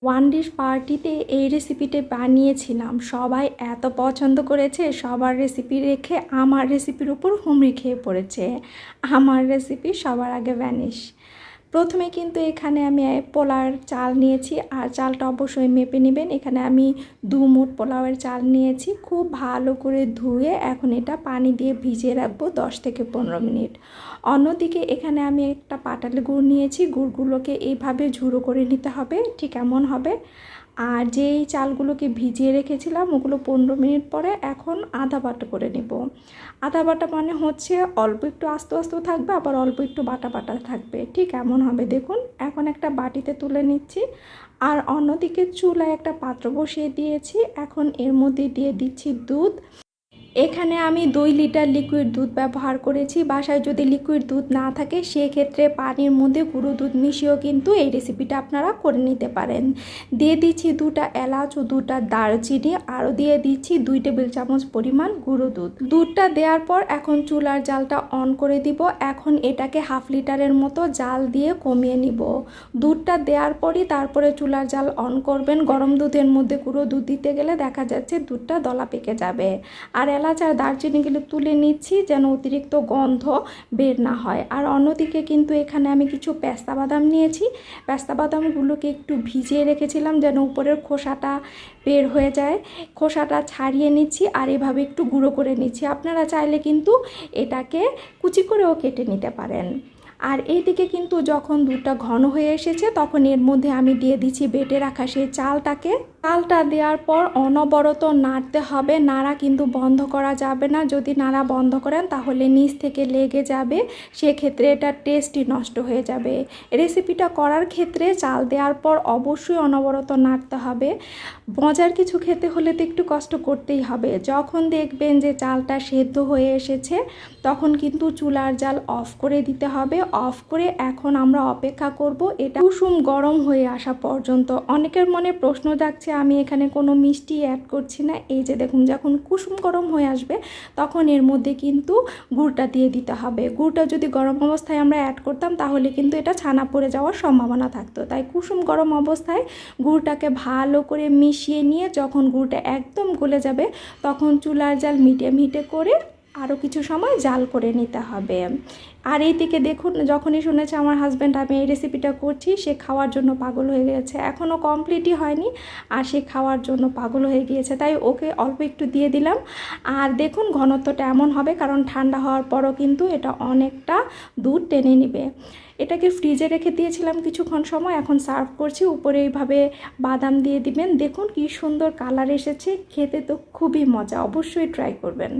One dish পার্টিতে এই রেসিপিটা বানিয়েছিলাম, সবাই এত পছন্দ করেছে। সবার রেসিপি রেখে আমার রেসিপির উপর হুমড়ি খেয়ে পড়েছে। আমার রেসিপি সবার আগে ভ্যানিশ। প্রথমে কিন্তু এখানে আমি পোলাওয়ের চাল নিয়েছি, আর চালটা অবশ্যই মেপে নেবেন। এখানে আমি 2 মুঠ পোলাওয়ের চাল নিয়েছি। খুব ভালো করে ধুয়ে এখন এটা পানি দিয়ে ভিজিয়ে রাখবো 10 থেকে 15 মিনিট। অন্যদিকে এখানে আমি একটা পাটালি গুড় নিয়েছি। গুড়গুলোকে এইভাবে ঝুড়ো করে নিতে হবে, ঠিক এমন হবে। আর যেই চালগুলোকে ভিজিয়ে রেখেছিলাম ওগুলো 15 মিনিট পরে এখন আধা বাটা করে নেব। আধা বাটা মানে হচ্ছে অল্প একটু আস্তে আস্তে থাকবে, আবার অল্প একটু বাটা বাটা থাকবে, ঠিক এমন হবে। দেখুন এখন একটা বাটিতে তুলে নিচ্ছি। আর অন্যদিকে চুলায় একটা পাত্র বসিয়ে দিয়েছি। এখন এর মধ্যে দিয়ে দিচ্ছি দুধ। এখানে আমি 2 লিটার লিকুইড দুধ ব্যবহার করেছি। বাসায় যদি লিকুইড দুধ না থাকে সেক্ষেত্রে পানির মধ্যে গুঁড়ো দুধ মিশিয়েও কিন্তু এই রেসিপিটা আপনারা করে নিতে পারেন। দিয়ে দিচ্ছি 2টা এলাচ ও 2টা দারচিনি, আরও দিয়ে দিচ্ছি 2 টেবিল চামচ পরিমাণ গুঁড়ো দুধ। দুধটা দেওয়ার পর এখন চুলার জালটা অন করে দিব। এখন এটাকে হাফ লিটারের মতো জাল দিয়ে কমিয়ে নিব। দুধটা দেওয়ার পরই তারপরে চুলার জাল অন করবেন। গরম দুধের মধ্যে গুঁড়ো দুধ দিতে গেলে দেখা যাচ্ছে দুধটা দলা পেকে যাবে। আর এলাচ আর দারচিনিগুলো তুলে নিচ্ছি যেন অতিরিক্ত গন্ধ বের না হয়। আর অন্যদিকে কিন্তু এখানে আমি কিছু পেস্তা বাদাম নিয়েছি। পেস্তা বাদামগুলোকে একটু ভিজিয়ে রেখেছিলাম যেন উপরের খোসাটা বের হয়ে যায়। খোসাটা ছাড়িয়ে নিচ্ছি আর এভাবে একটু গুঁড়ো করে নিচ্ছি। আপনারা চাইলে কিন্তু এটাকে কুচি করেও কেটে নিতে পারেন। আর এইদিকে কিন্তু যখন দুধটা ঘন হয়ে এসেছে তখন এর মধ্যে আমি দিয়ে দিচ্ছি বেটে রাখা সেই চালটাকে। চালটা দেওয়ার পর অনবরত নাড়তে হবে, নাড়া কিন্তু বন্ধ করা যাবে না। যদি নাড়া বন্ধ করেন তাহলে নিচ থেকে লেগে যাবে, সেক্ষেত্রে এটা টেস্টই নষ্ট হয়ে যাবে। রেসিপিটা করার ক্ষেত্রে চাল দেওয়ার পর অবশ্যই অনবরত নাড়তে হবে। মজার কিছু খেতে হলে তো একটু কষ্ট করতেই হবে। যখন দেখবেন যে চালটা সেদ্ধ হয়ে এসেছে তখন কিন্তু চুলার জাল অফ করে দিতে হবে। অফ করে এখন আমরা অপেক্ষা করব এটা কুসুম গরম হয়ে আসা পর্যন্ত। অনেকের মনে প্রশ্ন জাগছে আমি এখানে কোনো মিষ্টি অ্যাড করছি না। এই যে দেখুন যখন কুসুম গরম হয়ে আসবে তখন এর মধ্যে কিন্তু গুড়টা দিয়ে দিতে হবে। গুড়টা যদি গরম অবস্থায় আমরা অ্যাড করতাম তাহলে কিন্তু এটা ছানা পড়ে যাওয়ার সম্ভাবনা থাকতো। তাই কুসুম গরম অবস্থায় গুড়টাকে ভালো করে মিশিয়ে নিয়ে যখন গুড়টা একদম গলে যাবে তখন চুলার জাল মিডিয়াম হিটে করে আরও কিছু সময় জাল করে নিতে হবে। আর এইদিকে দেখুন যখনই শুনেছে আমার হাজব্যান্ড আমি এই রেসিপিটা করছি সে খাওয়ার জন্য পাগল হয়ে গেছে। এখনও কমপ্লিটই হয়নি আর সে খাওয়ার জন্য পাগল হয়ে গিয়েছে, তাই ওকে অল্প একটু দিয়ে দিলাম। আর দেখুন ঘনত্বটা এমন হবে কারণ ঠান্ডা হওয়ার পরও কিন্তু এটা অনেকটা দুধ টেনে নেবে। এটাকে ফ্রিজে রেখে দিয়েছিলাম কিছুক্ষণ সময়, এখন সার্ভ করছি। উপরে এইভাবে বাদাম দিয়ে দিবেন। দেখুন কি সুন্দর কালার এসেছে, খেতে তো খুবই মজা, অবশ্যই ট্রাই করবেন।